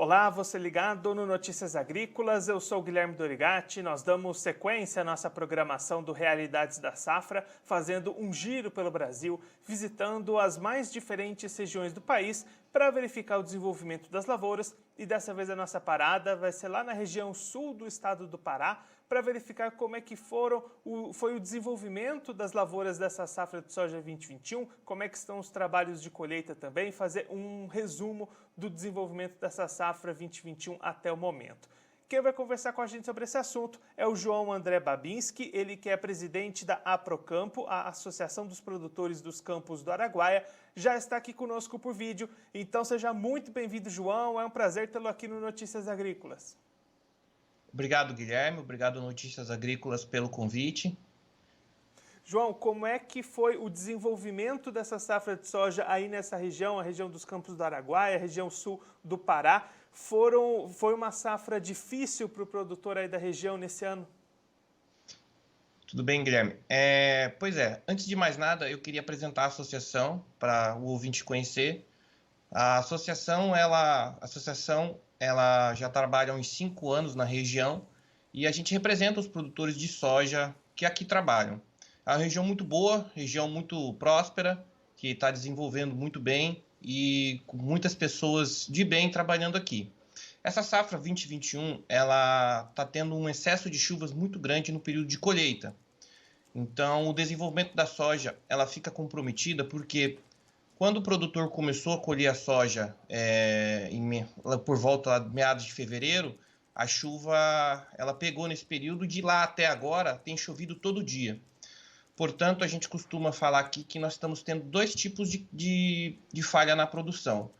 Olá, você ligado no Notícias Agrícolas, eu sou o Guilherme Dorigatti. Nós damos sequência à nossa programação do Realidades da Safra, fazendo um giro pelo Brasil, visitando as mais diferentes regiões do país para verificar o desenvolvimento das lavouras. E dessa vez a nossa parada vai ser lá na região sul do estado do Pará, para verificar como é que foi o desenvolvimento das lavouras dessa safra de soja 2021, como é que estão os trabalhos de colheita também, fazer um resumo do desenvolvimento dessa safra 2021 até o momento. Quem vai conversar com a gente sobre esse assunto é o João André Babinski, ele que é presidente da Aprocampo, a Associação dos Produtores dos Campos do Araguaia, já está aqui conosco por vídeo. Então seja muito bem-vindo, João, é um prazer tê-lo aqui no Notícias Agrícolas. Obrigado, Guilherme. Obrigado, Notícias Agrícolas, pelo convite. João, como é que foi o desenvolvimento dessa safra de soja aí nessa região, a região dos Campos do Araguaia, a região sul do Pará? Foi uma safra difícil para o produtor aí da região nesse ano? Tudo bem, Guilherme? Pois é, antes de mais nada, eu queria apresentar a associação para o ouvinte conhecer. A associação, ela já trabalha há uns 5 anos na região e a gente representa os produtores de soja que aqui trabalham. É uma região muito boa, região muito próspera, que está desenvolvendo muito bem e com muitas pessoas de bem trabalhando aqui. Essa safra 2021, ela está tendo um excesso de chuvas muito grande no período de colheita. Então, o desenvolvimento da soja, ela fica comprometida porque quando o produtor começou a colher a soja por volta de meados de fevereiro, a chuva ela pegou nesse período. De lá até agora tem chovido todo dia. Portanto, a gente costuma falar aqui que nós estamos tendo dois tipos de falha na produção.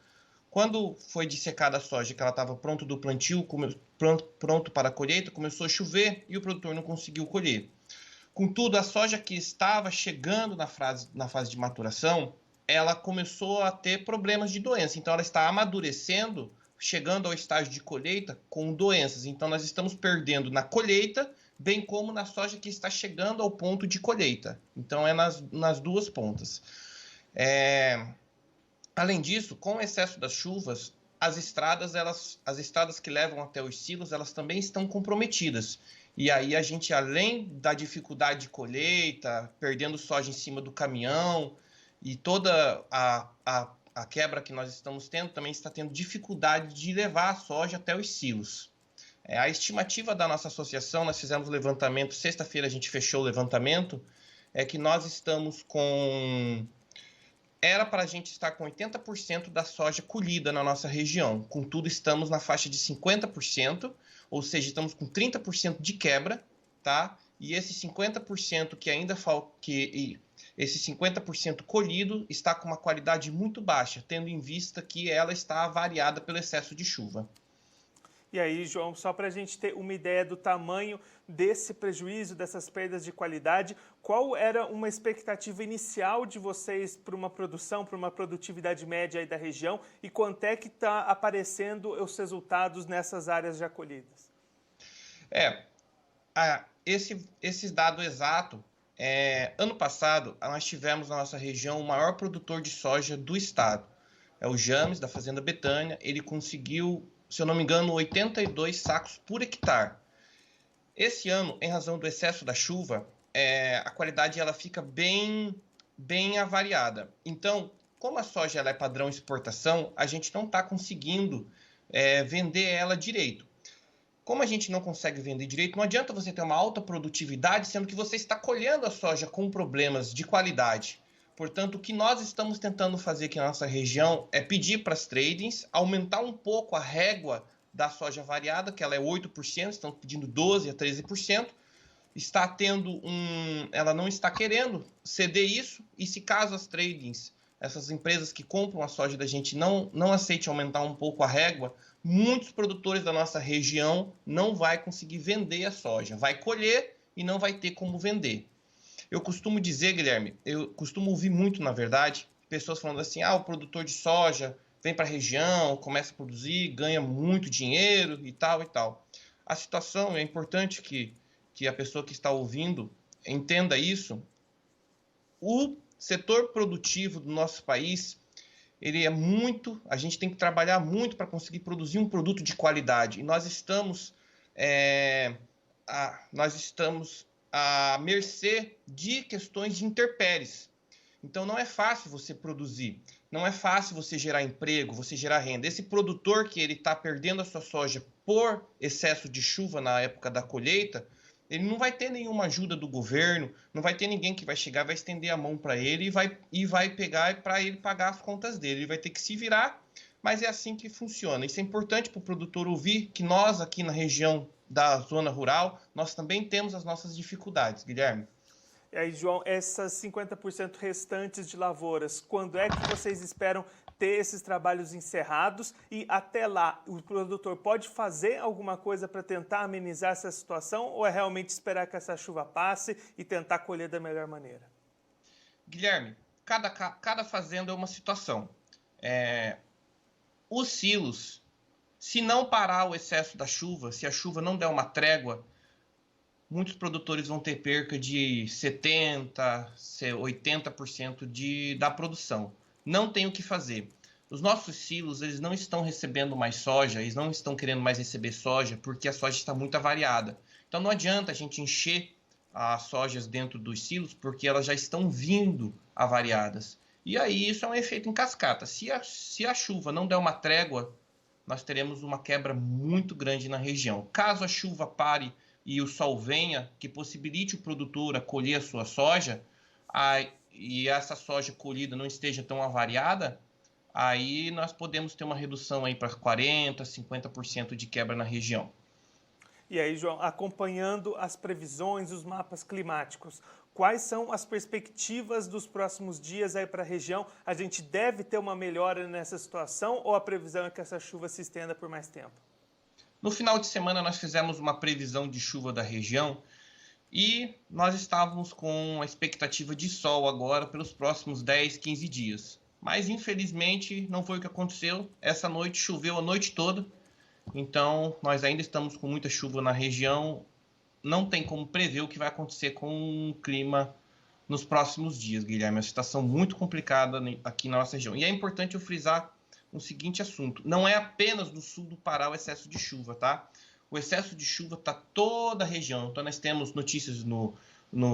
Quando foi dissecada a soja, que ela estava pronto do plantio, pronto para a colheita, começou a chover e o produtor não conseguiu colher. Contudo, a soja que estava chegando na fase de maturação, ela começou a ter problemas de doença. Então, ela está amadurecendo, chegando ao estágio de colheita com doenças. Então, nós estamos perdendo na colheita, bem como na soja que está chegando ao ponto de colheita. Então, é nas duas pontas. Além disso, com o excesso das chuvas, as estradas que levam até os silos, elas também estão comprometidas. E aí a gente, além da dificuldade de colheita, perdendo soja em cima do caminhão e toda a quebra que nós estamos tendo, também está tendo dificuldade de levar a soja até os silos. A estimativa da nossa associação, nós fizemos o levantamento, sexta-feira a gente fechou o levantamento, é que nós estamos com... Era para a gente estar com 80% da soja colhida na nossa região. Contudo, estamos na faixa de 50%, ou seja, estamos com 30% de quebra, tá? E esse 50% que ainda falta, esse 50% colhido está com uma qualidade muito baixa, tendo em vista que ela está avariada pelo excesso de chuva. E aí, João, só para a gente ter uma ideia do tamanho desse prejuízo, dessas perdas de qualidade, qual era uma expectativa inicial de vocês para uma produção, para uma produtividade média aí da região e quanto é que está aparecendo os resultados nessas áreas já colhidas? Esse dado exato, ano passado nós tivemos na nossa região o maior produtor de soja do estado. É o James, da Fazenda Betânia. Ele conseguiu, se eu não me engano, 82 sacos por hectare. Esse ano, em razão do excesso da chuva, a qualidade ela fica bem avariada. Então, como a soja ela é padrão exportação, a gente não está conseguindo vender ela direito. Como a gente não consegue vender direito, não adianta você ter uma alta produtividade, sendo que você está colhendo a soja com problemas de qualidade. Portanto, o que nós estamos tentando fazer aqui na nossa região é pedir para as tradings aumentar um pouco a régua da soja variada, que ela é 8%, estão pedindo 12% a 13%. Ela não está querendo ceder isso, e se caso as tradings, essas empresas que compram a soja da gente, não aceitem aumentar um pouco a régua, muitos produtores da nossa região não vai conseguir vender a soja, vai colher e não vai ter como vender. Eu costumo dizer, Guilherme, eu costumo ouvir muito, na verdade, pessoas falando assim, o produtor de soja vem para a região, começa a produzir, ganha muito dinheiro e tal e tal. A situação, é importante que a pessoa que está ouvindo entenda isso. O setor produtivo do nosso país, a gente tem que trabalhar muito para conseguir produzir um produto de qualidade. E nós estamos à mercê de questões de intempéries. Então não é fácil você produzir, não é fácil você gerar emprego, você gerar renda. Esse produtor que ele está perdendo a sua soja por excesso de chuva na época da colheita, ele não vai ter nenhuma ajuda do governo, não vai ter ninguém que vai chegar, vai estender a mão para ele e vai pegar para ele pagar as contas dele. Ele vai ter que se virar, mas é assim que funciona. Isso é importante para o produtor ouvir que nós aqui na região da zona rural, nós também temos as nossas dificuldades, Guilherme. E aí, João, essas 50% restantes de lavouras, quando é que vocês esperam ter esses trabalhos encerrados? E até lá, o produtor pode fazer alguma coisa para tentar amenizar essa situação? Ou é realmente esperar que essa chuva passe e tentar colher da melhor maneira? Guilherme, cada fazenda é uma situação. Os silos, se não parar o excesso da chuva, se a chuva não der uma trégua, muitos produtores vão ter perca de 70%, 80% da produção. Não tem o que fazer. Os nossos silos, eles não estão recebendo mais soja, eles não estão querendo mais receber soja, porque a soja está muito avariada. Então não adianta a gente encher as sojas dentro dos silos, porque elas já estão vindo avariadas. E aí isso é um efeito em cascata. Se a chuva não der uma trégua, nós teremos uma quebra muito grande na região. Caso a chuva pare e o sol venha, que possibilite o produtor a colher a sua soja, e essa soja colhida não esteja tão avariada, aí nós podemos ter uma redução aí para 40%, 50% de quebra na região. E aí, João, acompanhando as previsões, os mapas climáticos, quais são as perspectivas dos próximos dias aí para a região? A gente deve ter uma melhora nessa situação ou a previsão é que essa chuva se estenda por mais tempo? No final de semana nós fizemos uma previsão de chuva da região e nós estávamos com a expectativa de sol agora pelos próximos 10, 15 dias. Mas infelizmente não foi o que aconteceu. Essa noite choveu a noite toda, então nós ainda estamos com muita chuva na região. Não tem como prever o que vai acontecer com o clima nos próximos dias, Guilherme. É uma situação muito complicada aqui na nossa região. E é importante eu frisar o seguinte assunto: não é apenas no sul do Pará o excesso de chuva, tá? O excesso de chuva está toda a região. Então nós temos notícias no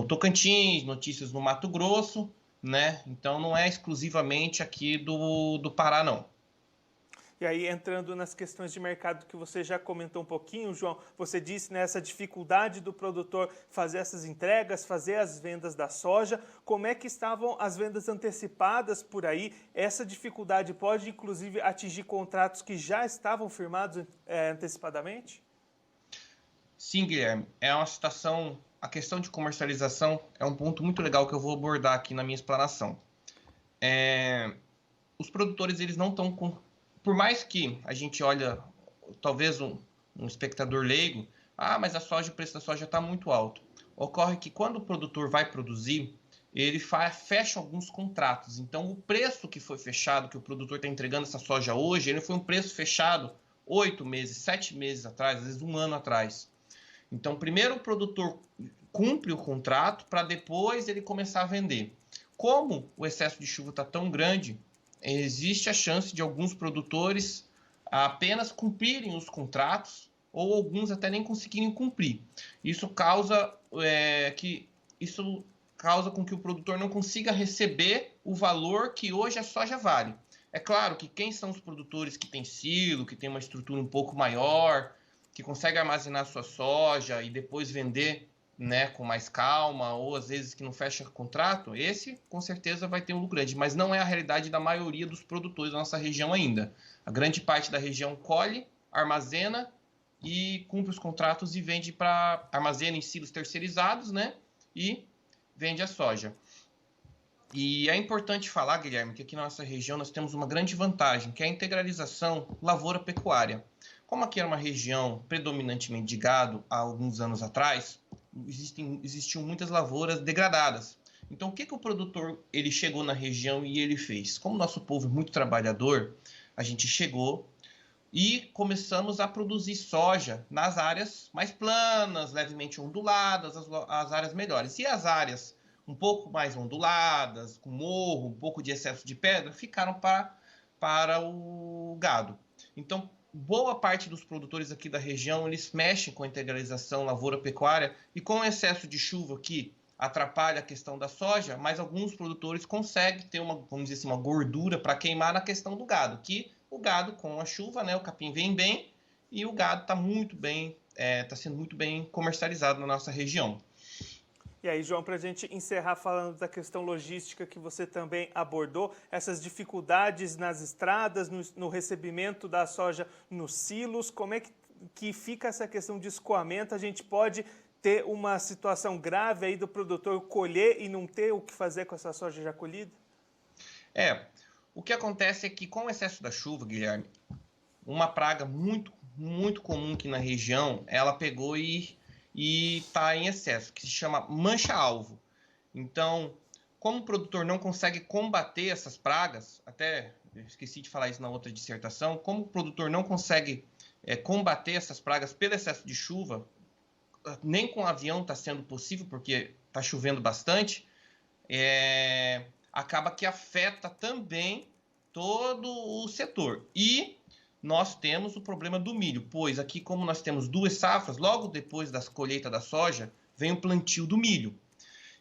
Tocantins, notícias no Mato Grosso, né? Então não é exclusivamente aqui do Pará, não. E aí, entrando nas questões de mercado que você já comentou um pouquinho, João, você disse nessa dificuldade do produtor fazer essas entregas, fazer as vendas da soja. Como é que estavam as vendas antecipadas por aí? Essa dificuldade pode, inclusive, atingir contratos que já estavam firmados antecipadamente? Sim, Guilherme. É uma situação... A questão de comercialização é um ponto muito legal que eu vou abordar aqui na minha explanação. Os produtores, eles não estão com... Por mais que a gente olha, talvez um espectador leigo, mas o preço da soja está muito alto. Ocorre que quando o produtor vai produzir, ele fecha alguns contratos. Então, o preço que foi fechado, que o produtor está entregando essa soja hoje, ele foi um preço fechado 8 meses, 7 meses atrás, às vezes 1 ano atrás. Então, primeiro o produtor cumpre o contrato para depois ele começar a vender. Como o excesso de chuva está tão grande, existe a chance de alguns produtores apenas cumprirem os contratos ou alguns até nem conseguirem cumprir. Isso causa com que o produtor não consiga receber o valor que hoje a soja vale. É claro que quem são os produtores que têm silo, que têm uma estrutura um pouco maior, que consegue armazenar sua soja e depois vender, né, com mais calma, ou às vezes que não fecha contrato, esse com certeza vai ter um lucro grande, mas não é a realidade da maioria dos produtores da nossa região ainda. A grande parte da região colhe, armazena e cumpre os contratos e vende armazena em silos terceirizados, né, e vende a soja. E é importante falar, Guilherme, que aqui na nossa região nós temos uma grande vantagem, que é a integralização lavoura-pecuária. Como aqui era uma região predominantemente de gado há alguns anos atrás, existiam muitas lavouras degradadas. Então, o que o produtor ele chegou na região e ele fez? Como nosso povo é muito trabalhador, a gente chegou e começamos a produzir soja nas áreas mais planas, levemente onduladas, as áreas melhores. E as áreas um pouco mais onduladas, com morro, um pouco de excesso de pedra, ficaram para para o gado. Então, boa parte dos produtores aqui da região, eles mexem com a integralização lavoura-pecuária e com o excesso de chuva que atrapalha a questão da soja, mas alguns produtores conseguem ter uma, vamos dizer assim, uma gordura para queimar na questão do gado, que o gado com a chuva, né, o capim vem bem e o gado está muito bem, está sendo muito bem comercializado na nossa região. E aí, João, para a gente encerrar falando da questão logística que você também abordou, essas dificuldades nas estradas, no recebimento da soja nos silos, como é que fica essa questão de escoamento? A gente pode ter uma situação grave aí do produtor colher e não ter o que fazer com essa soja já colhida? O que acontece é que com o excesso da chuva, Guilherme, uma praga muito, muito comum aqui na região, ela pegou e está em excesso, que se chama mancha-alvo. Então, como o produtor não consegue combater essas pragas, até esqueci de falar isso na outra dissertação, como o produtor não consegue combater essas pragas pelo excesso de chuva, nem com avião está sendo possível, porque está chovendo bastante, acaba que afeta também todo o setor. E nós temos o problema do milho, pois aqui, como nós temos 2 safras, logo depois da colheita da soja, vem o plantio do milho.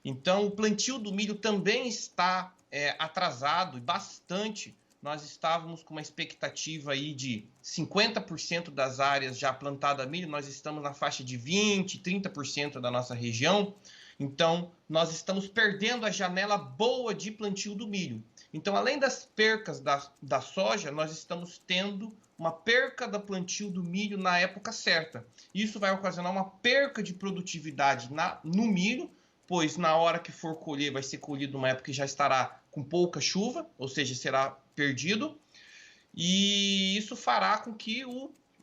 Então, o plantio do milho também está atrasado e bastante. Nós estávamos com uma expectativa aí de 50% das áreas já plantadas a milho, nós estamos na faixa de 20%, 30% da nossa região. Então, nós estamos perdendo a janela boa de plantio do milho. Então, além das percas da soja, nós estamos tendo uma perca do plantio do milho na época certa. Isso vai ocasionar uma perca de produtividade no milho, pois na hora que for colher, vai ser colhido numa época que já estará com pouca chuva, ou seja, será perdido. E isso fará com que,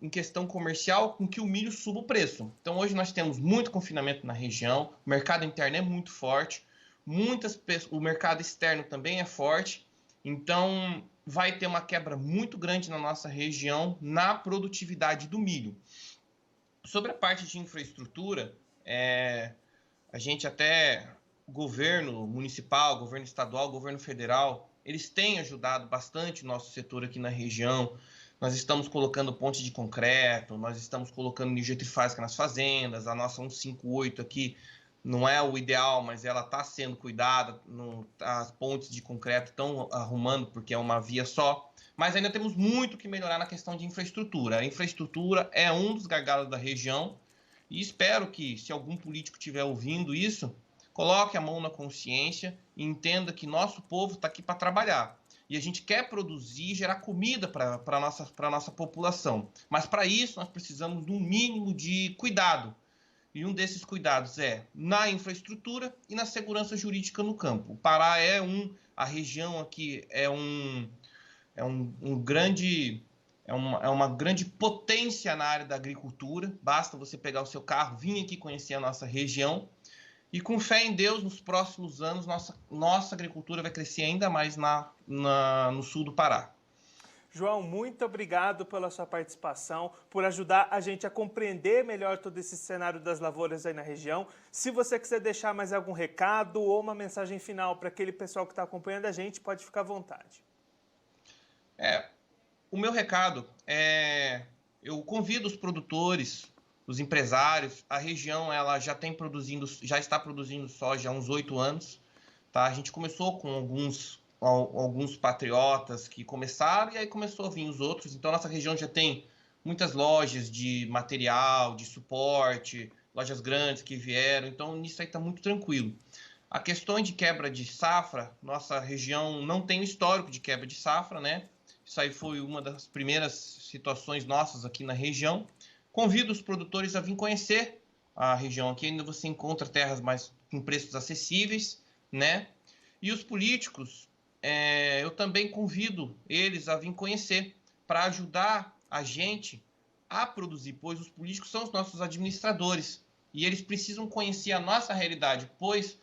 em questão comercial, com que o milho suba o preço. Então, hoje nós temos muito confinamento na região, o mercado interno é muito forte, o mercado externo também é forte, então vai ter uma quebra muito grande na nossa região na produtividade do milho. Sobre a parte de infraestrutura, a gente até, governo municipal, governo estadual, governo federal, eles têm ajudado bastante o nosso setor aqui na região. Nós estamos colocando ponte de concreto, nós estamos colocando energia trifásica nas fazendas, a nossa 158 aqui não é o ideal, mas ela está sendo cuidada, as pontes de concreto estão arrumando porque é uma via só, mas ainda temos muito que melhorar na questão de infraestrutura. A infraestrutura é um dos gargalos da região e espero que, se algum político estiver ouvindo isso, coloque a mão na consciência e entenda que nosso povo está aqui para trabalhar. E a gente quer produzir e gerar comida para a nossa população. Mas para isso nós precisamos de um mínimo de cuidado. E um desses cuidados é na infraestrutura e na segurança jurídica no campo. O Pará a região aqui é uma grande potência na área da agricultura. Basta você pegar o seu carro, vir aqui conhecer a nossa região. E com fé em Deus, nos próximos anos, nossa agricultura vai crescer ainda mais no sul do Pará. João, muito obrigado pela sua participação, por ajudar a gente a compreender melhor todo esse cenário das lavouras aí na região. Se você quiser deixar mais algum recado ou uma mensagem final para aquele pessoal que está acompanhando a gente, pode ficar à vontade. O meu recado eu convido os produtores, os empresários, a região ela já está produzindo soja há uns 8 anos. Tá? A gente começou com alguns patriotas que começaram e aí começou a vir os outros. Então, nossa região já tem muitas lojas de material, de suporte, lojas grandes que vieram. Então, nisso aí está muito tranquilo. A questão de quebra de safra, nossa região não tem histórico de quebra de safra, né? Isso aí foi uma das primeiras situações nossas aqui na região. Convido os produtores a vir conhecer a região aqui. Ainda você encontra terras com preços acessíveis, né? E os políticos, eu também convido eles a vir conhecer para ajudar a gente a produzir, pois os políticos são os nossos administradores e eles precisam conhecer a nossa realidade, pois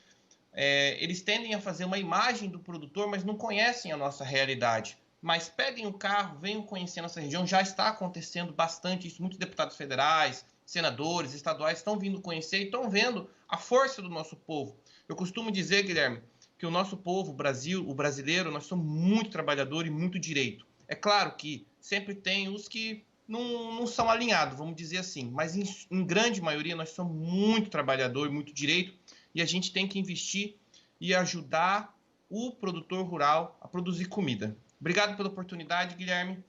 eles tendem a fazer uma imagem do produtor, mas não conhecem a nossa realidade. Mas peguem o carro, venham conhecer a nossa região, já está acontecendo bastante isso, muitos deputados federais, senadores, estaduais estão vindo conhecer e estão vendo a força do nosso povo. Eu costumo dizer, Guilherme, que o nosso povo, o brasileiro, nós somos muito trabalhador e muito direito. É claro que sempre tem os que não são alinhados, vamos dizer assim, mas em grande maioria nós somos muito trabalhador, muito direito, e a gente tem que investir e ajudar o produtor rural a produzir comida. Obrigado pela oportunidade, Guilherme.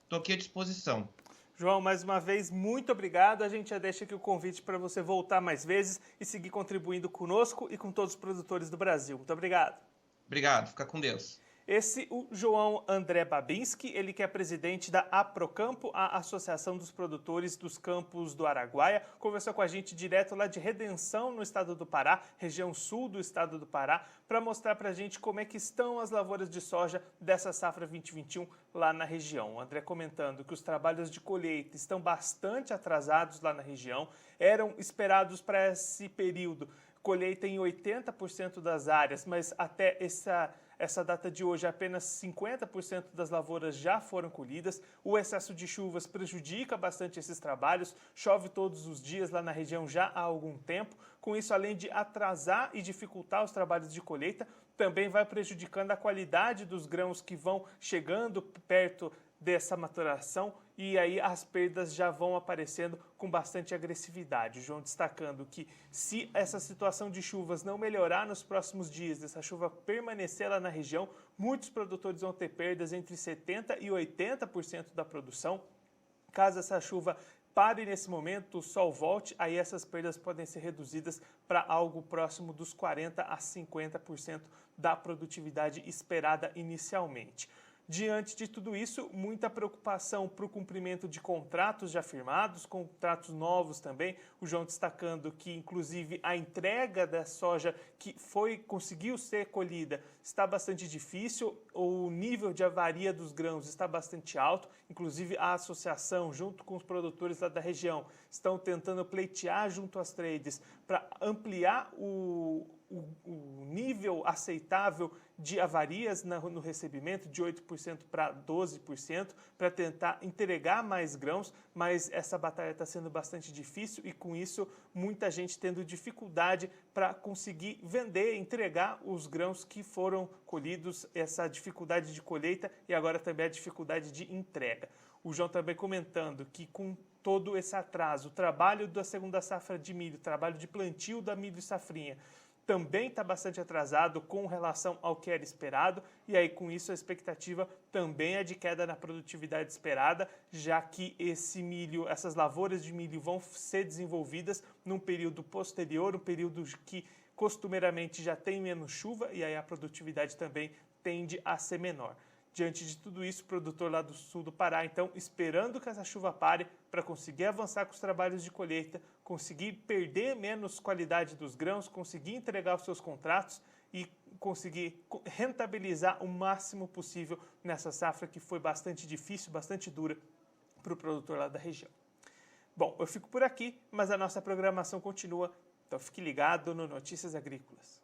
Estou aqui à disposição. João, mais uma vez, muito obrigado. A gente já deixa aqui o convite para você voltar mais vezes e seguir contribuindo conosco e com todos os produtores do Brasil. Muito obrigado. Obrigado, fica com Deus. Esse o João André Babinski, ele que é presidente da Aprocampo, a Associação dos Produtores dos Campos do Araguaia, conversou com a gente direto lá de Redenção, no estado do Pará, região sul do estado do Pará, para mostrar para a gente como é que estão as lavouras de soja dessa safra 2021 lá na região. O André comentando que os trabalhos de colheita estão bastante atrasados lá na região, eram esperados para esse período colheita em 80% das áreas, mas até essa data de hoje apenas 50% das lavouras já foram colhidas. O excesso de chuvas prejudica bastante esses trabalhos, chove todos os dias lá na região já há algum tempo. Com isso, além de atrasar e dificultar os trabalhos de colheita, também vai prejudicando a qualidade dos grãos que vão chegando perto dessa maturação, e aí as perdas já vão aparecendo com bastante agressividade. O João destacando que se essa situação de chuvas não melhorar nos próximos dias, essa chuva permanecer lá na região, muitos produtores vão ter perdas entre 70% e 80% da produção. Caso essa chuva pare nesse momento, o sol volte, aí essas perdas podem ser reduzidas para algo próximo dos 40% a 50% da produtividade esperada inicialmente. Diante de tudo isso, muita preocupação para o cumprimento de contratos já firmados, contratos novos também. O João destacando que, inclusive, a entrega da soja que conseguiu ser colhida está bastante difícil, o nível de avaria dos grãos está bastante alto. Inclusive, a associação, junto com os produtores lá da região, estão tentando pleitear junto às trades para ampliar o nível aceitável de avarias no recebimento de 8% para 12%, para tentar entregar mais grãos, mas essa batalha está sendo bastante difícil e com isso muita gente tendo dificuldade para conseguir vender, entregar os grãos que foram colhidos, essa dificuldade de colheita e agora também a dificuldade de entrega. O João também comentando que com todo esse atraso, o trabalho da segunda safra de milho, o trabalho de plantio da milho safrinha, também está bastante atrasado com relação ao que era esperado, e aí com isso a expectativa também é de queda na produtividade esperada, já que essas lavouras de milho vão ser desenvolvidas num período posterior, um período que costumeiramente já tem menos chuva, e aí a produtividade também tende a ser menor. Diante de tudo isso, o produtor lá do sul do Pará, então, esperando que essa chuva pare para conseguir avançar com os trabalhos de colheita, conseguir perder menos qualidade dos grãos, conseguir entregar os seus contratos e conseguir rentabilizar o máximo possível nessa safra que foi bastante difícil, bastante dura para o produtor lá da região. Bom, eu fico por aqui, mas a nossa programação continua, então fique ligado no Notícias Agrícolas.